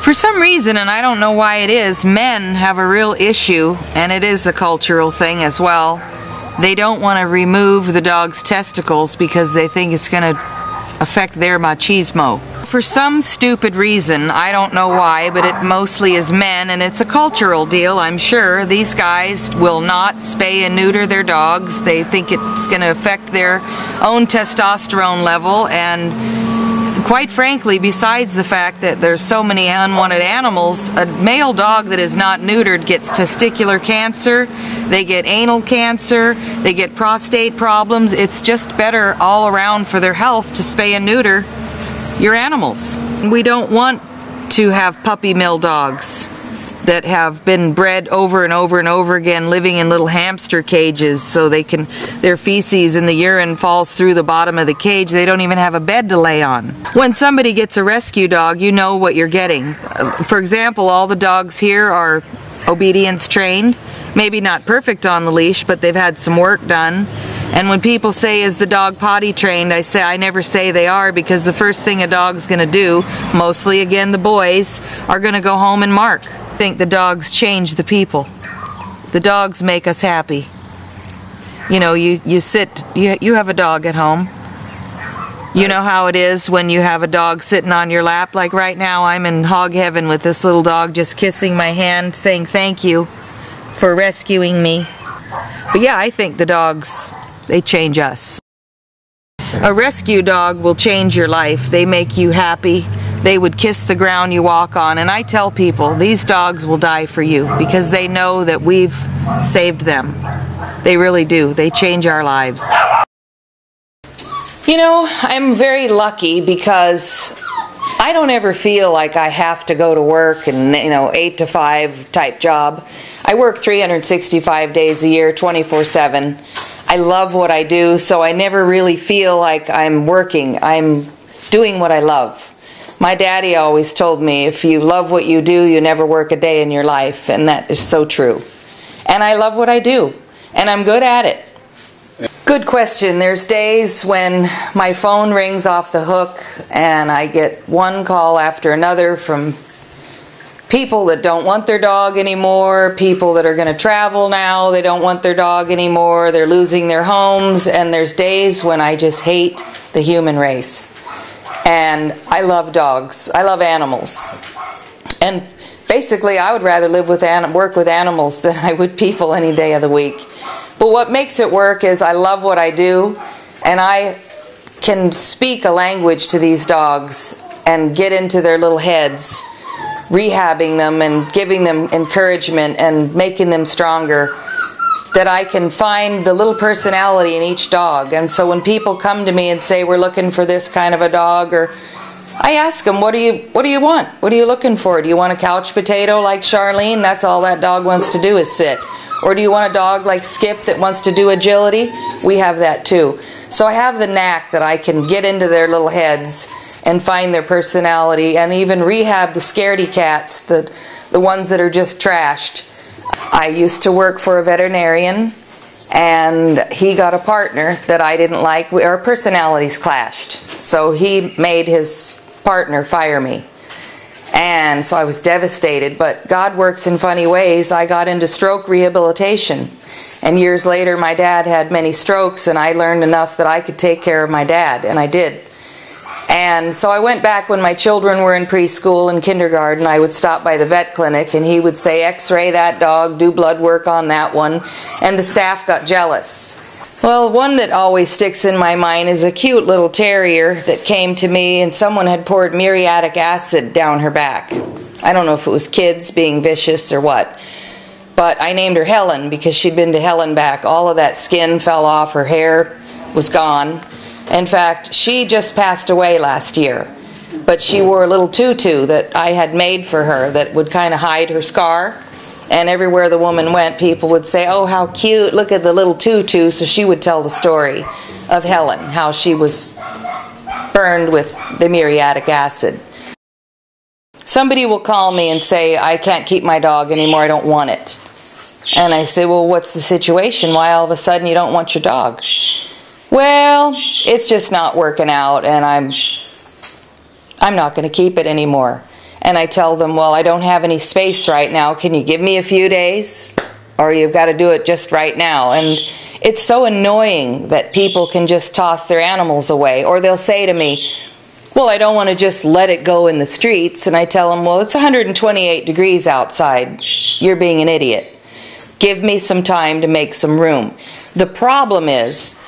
For some reason, and I don't know why it is, men have a real issue, and it is a cultural thing as well. They don't want to remove the dog's testicles because they think it's going to affect their machismo. For some stupid reason, I don't know why, but it mostly is men, and it's a cultural deal, I'm sure. These guys will not spay and neuter their dogs. They think it's going to affect their own testosterone level, and quite frankly, besides the fact that there's so many unwanted animals, a male dog that is not neutered gets testicular cancer, they get anal cancer, they get prostate problems. It's just better all around for their health to spay and neuter your animals. We don't want to have puppy mill dogs that have been bred over and over and over again, living in little hamster cages so their feces and the urine falls through the bottom of the cage. They don't even have a bed to lay on. When somebody gets a rescue dog, you know what you're getting. For example, all the dogs here are obedience trained. Maybe not perfect on the leash, but they've had some work done. And when people say, is the dog potty trained, I never say they are, because the first thing a dog's going to do, mostly again the boys, are going to go home and mark. I think the dogs change the people. The dogs make us happy. You know, you have a dog at home. You know how it is when you have a dog sitting on your lap. Like right now, I'm in hog heaven with this little dog just kissing my hand, saying thank you for rescuing me. But yeah, I think the dogs, they change us. A rescue dog will change your life. They make you happy. They would kiss the ground you walk on. And I tell people, these dogs will die for you because they know that we've saved them. They really do. They change our lives. You know, I'm very lucky because I don't ever feel like I have to go to work and, 8 to 5 type job. I work 365 days a year, 24/7. I love what I do, so I never really feel like I'm working. I'm doing what I love. My daddy always told me, if you love what you do, you never work a day in your life, and that is so true. And I love what I do, and I'm good at it. Good question. There's days when my phone rings off the hook and I get one call after another from people that don't want their dog anymore, people that are going to travel now, they don't want their dog anymore, they're losing their homes, and there's days when I just hate the human race. And I love dogs. I love animals. And basically I would rather work with animals than I would people any day of the week. But what makes it work is I love what I do, and I can speak a language to these dogs and get into their little heads, rehabbing them and giving them encouragement and making them stronger, that I can find the little personality in each dog. And so when people come to me and say, we're looking for this kind of a dog, or I ask them, what do you want? What are you looking for? Do you want a couch potato like Charlene? That's all that dog wants to do is sit. Or do you want a dog like Skip that wants to do agility? We have that too. So I have the knack that I can get into their little heads and find their personality, and even rehab the scaredy cats, the ones that are just trashed. I used to work for a veterinarian, and he got a partner that I didn't like. Our personalities clashed. So he made his partner fire me. And so I was devastated, but God works in funny ways. I got into stroke rehabilitation, and years later my dad had many strokes, and I learned enough that I could take care of my dad, and I did. And so I went back when my children were in preschool and kindergarten. I would stop by the vet clinic, and he would say, x-ray that dog, do blood work on that one, and the staff got jealous. Well, one that always sticks in my mind is a cute little terrier that came to me, and someone had poured muriatic acid down her back. I don't know if it was kids being vicious or what, but I named her Helen because she'd been to hell and back. All of that skin fell off, her hair was gone. In fact, she just passed away last year, but she wore a little tutu that I had made for her that would kind of hide her scar. And everywhere the woman went, people would say, oh, how cute, look at the little tutu. So she would tell the story of Helen, how she was burned with the muriatic acid. Somebody will call me and say, I can't keep my dog anymore, I don't want it. And I say, well, what's the situation? Why all of a sudden you don't want your dog? Well, it's just not working out, and I'm not going to keep it anymore. And I tell them, well, I don't have any space right now. Can you give me a few days? Or you've got to do it just right now. And it's so annoying that people can just toss their animals away. Or they'll say to me, well, I don't want to just let it go in the streets. And I tell them, well, it's 128 degrees outside. You're being an idiot. Give me some time to make some room. The problem is,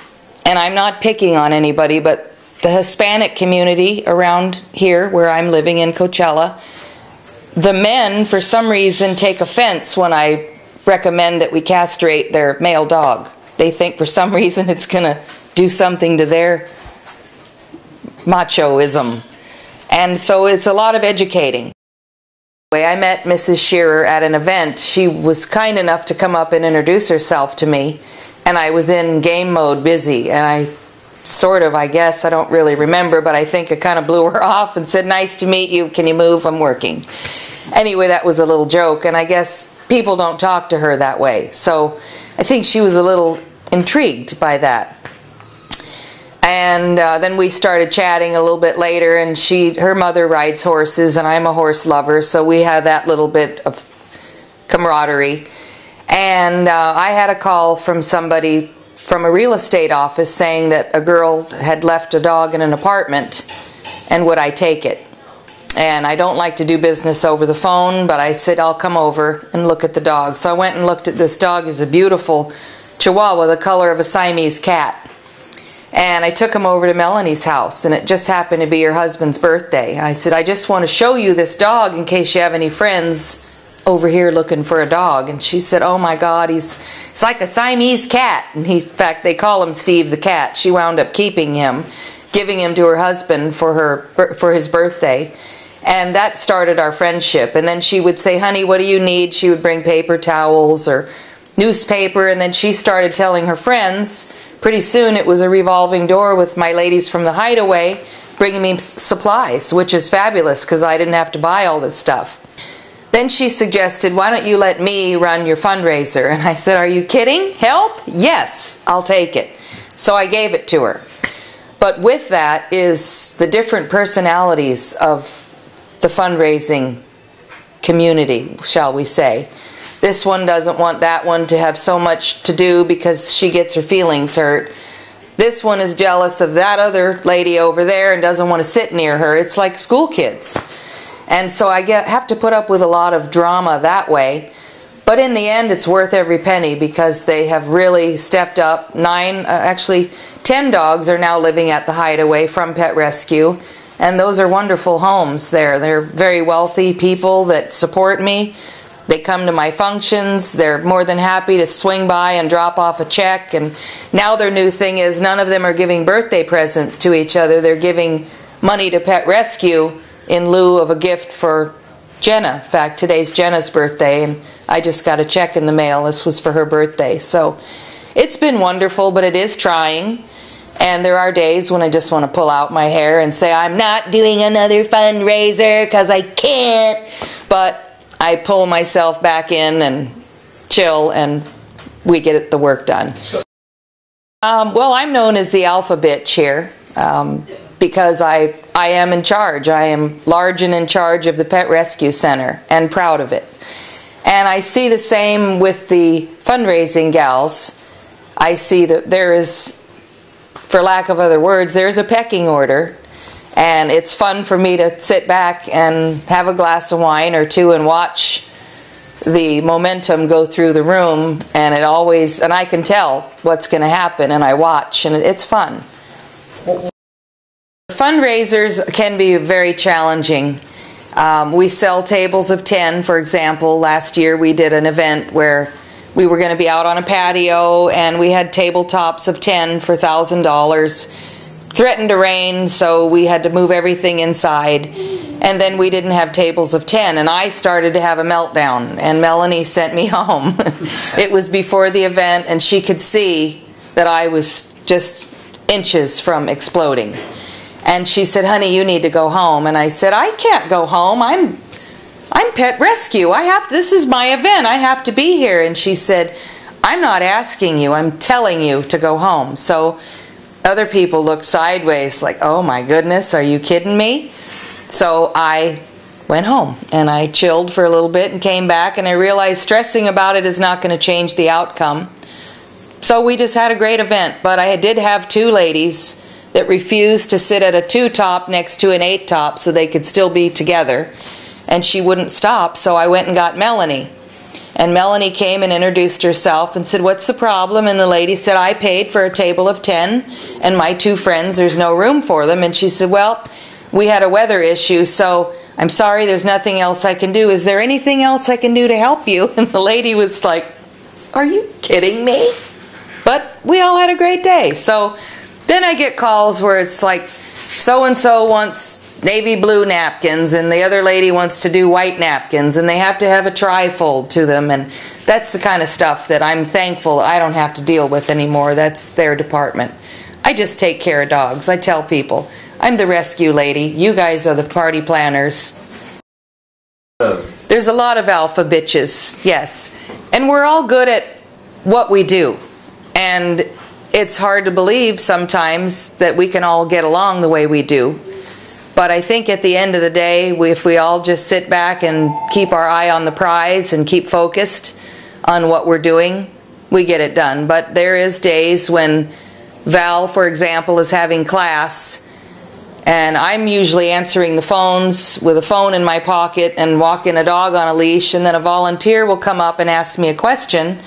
and I'm not picking on anybody, but the Hispanic community around here where I'm living in Coachella, the men for some reason take offense when I recommend that we castrate their male dog. They think for some reason it's going to do something to their machoism. And so it's a lot of educating. I met Mrs. Shearer at an event. She was kind enough to come up and introduce herself to me, and I was in game mode busy, and I sort of, I guess, I don't really remember, but I think I kind of blew her off and said, nice to meet you, can you move, I'm working. Anyway, that was a little joke, and I guess people don't talk to her that way, so I think she was a little intrigued by that. And then we started chatting a little bit later, and her mother rides horses, and I'm a horse lover, so we had that little bit of camaraderie. And I had a call from somebody from a real estate office saying that a girl had left a dog in an apartment, and would I take it? And I don't like to do business over the phone, but I said I'll come over and look at the dog. So I went and looked at this dog. It's a beautiful Chihuahua, the color of a Siamese cat. And I took him over to Melanie's house, and it just happened to be her husband's birthday. I said, I just want to show you this dog in case you have any friends over here looking for a dog. And she said, oh my God, he's like a Siamese cat. And in fact, they call him Steve the cat. She wound up keeping him, giving him to her husband for his birthday. And that started our friendship. And then she would say, honey, what do you need? She would bring paper towels or newspaper, and then she started telling her friends. Pretty soon it was a revolving door with my ladies from the Hideaway bringing me supplies, which is fabulous because I didn't have to buy all this stuff. Then she suggested, why don't you let me run your fundraiser? And I said, are you kidding? Help? Yes, I'll take it. So I gave it to her. But with that is the different personalities of the fundraising community, shall we say. This one doesn't want that one to have so much to do because she gets her feelings hurt. This one is jealous of that other lady over there and doesn't want to sit near her. It's like school kids. And so I have to put up with a lot of drama that way. But in the end, it's worth every penny because they have really stepped up. 10 dogs are now living at the Hideaway from Pet Rescue. And those are wonderful homes there. They're very wealthy people that support me. They come to my functions. They're more than happy to swing by and drop off a check. And now their new thing is none of them are giving birthday presents to each other. They're giving money to Pet Rescue in lieu of a gift for Jenna. In fact, today's Jenna's birthday, and I just got a check in the mail. This was for her birthday. So it's been wonderful, but it is trying. And there are days when I just want to pull out my hair and say, I'm not doing another fundraiser because I can't. But I pull myself back in and chill, and we get the work done. Well, I'm known as the alpha bitch here because I am in charge. I am large and in charge of the Pet Rescue Center and proud of it. And I see the same with the fundraising gals. I see that there is, for lack of other words, there's a pecking order. And it's fun for me to sit back and have a glass of wine or two and watch the momentum go through the room. And it always, and I can tell what's going to happen, and I watch, and it's fun. Fundraisers can be very challenging. We sell tables of 10, for example. Last year we did an event where we were going to be out on a patio, and we had tabletops of 10 for $1,000. Threatened to rain, so we had to move everything inside. And then we didn't have tables of 10, and I started to have a meltdown, and Melanie sent me home. It was before the event, and she could see that I was just inches from exploding. And she said, honey, you need to go home. And I said, I can't go home. I'm Pet Rescue. This is my event. I have to be here. And she said, I'm not asking you. I'm telling you to go home. So other people looked sideways like, oh my goodness, are you kidding me? So I went home. And I chilled for a little bit and came back, and I realized stressing about it is not going to change the outcome. So we just had a great event, but I did have 2 ladies that refused to sit at a 2-top next to an 8-top so they could still be together. And she wouldn't stop, so I went and got Melanie. And Melanie came and introduced herself and said, "What's the problem?" And the lady said, "I paid for a table of 10, and my 2 friends, there's no room for them." And she said, "Well, we had a weather issue, so I'm sorry, there's nothing else I can do. Is there anything else I can do to help you?" And the lady was like, "Are you kidding me?" But we all had a great day. So then I get calls where it's like, so-and-so wants navy blue napkins, and the other lady wants to do white napkins, and they have to have a tri-fold to them, and that's the kind of stuff that I'm thankful I don't have to deal with anymore. That's their department. I just take care of dogs. I tell people, I'm the rescue lady. You guys are the party planners. There's a lot of alpha bitches, yes. And we're all good at what we do. And it's hard to believe sometimes that we can all get along the way we do. But I think at the end of the day, if we all just sit back and keep our eye on the prize and keep focused on what we're doing, we get it done. But there is days when Val, for example, is having class, and I'm usually answering the phones with a phone in my pocket and walking a dog on a leash, and then a volunteer will come up and ask me a question,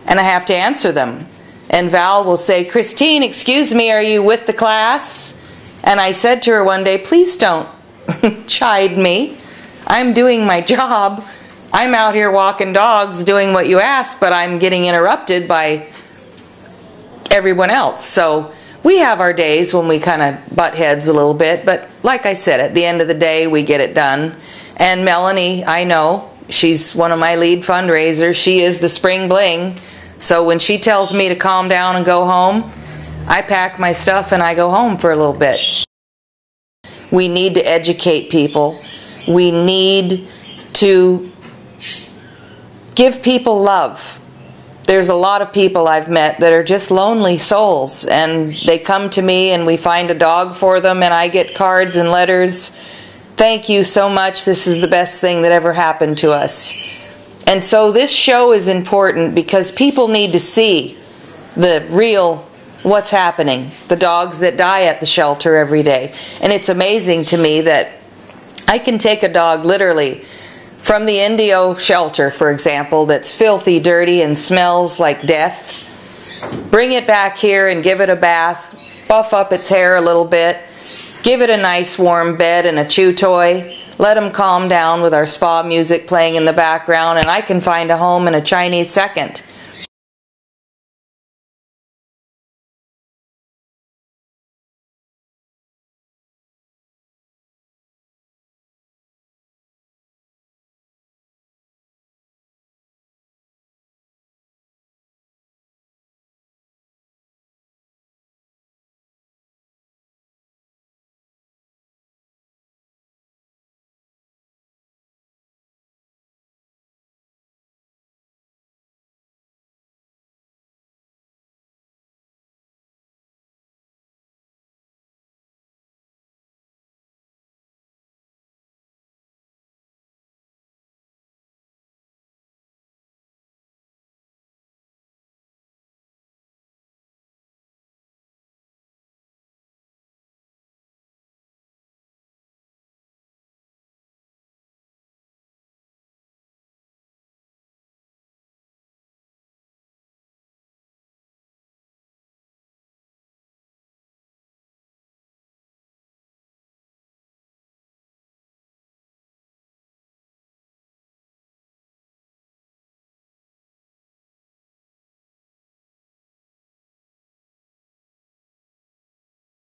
and I have to answer them. And Val will say, "Christine, excuse me, are you with the class?" And I said to her one day, "Please don't chide me. I'm doing my job. I'm out here walking dogs doing what you asked, but I'm getting interrupted by everyone else." So we have our days when we kind of butt heads a little bit, but like I said, at the end of the day, we get it done. And Melanie, I know, she's one of my lead fundraisers. She is the spring bling. So when she tells me to calm down and go home, I pack my stuff and I go home for a little bit. We need to educate people. We need to give people love. There's a lot of people I've met that are just lonely souls, and they come to me and we find a dog for them, and I get cards and letters. "Thank you so much. This is the best thing that ever happened to us." And so this show is important because people need to see the real what's happening, the dogs that die at the shelter every day. And it's amazing to me that I can take a dog literally from the Indio shelter, for example, that's filthy, dirty, and smells like death, bring it back here and give it a bath, buff up its hair a little bit, give it a nice warm bed and a chew toy, let him calm down with our spa music playing in the background, and I can find a home in a Chinese second.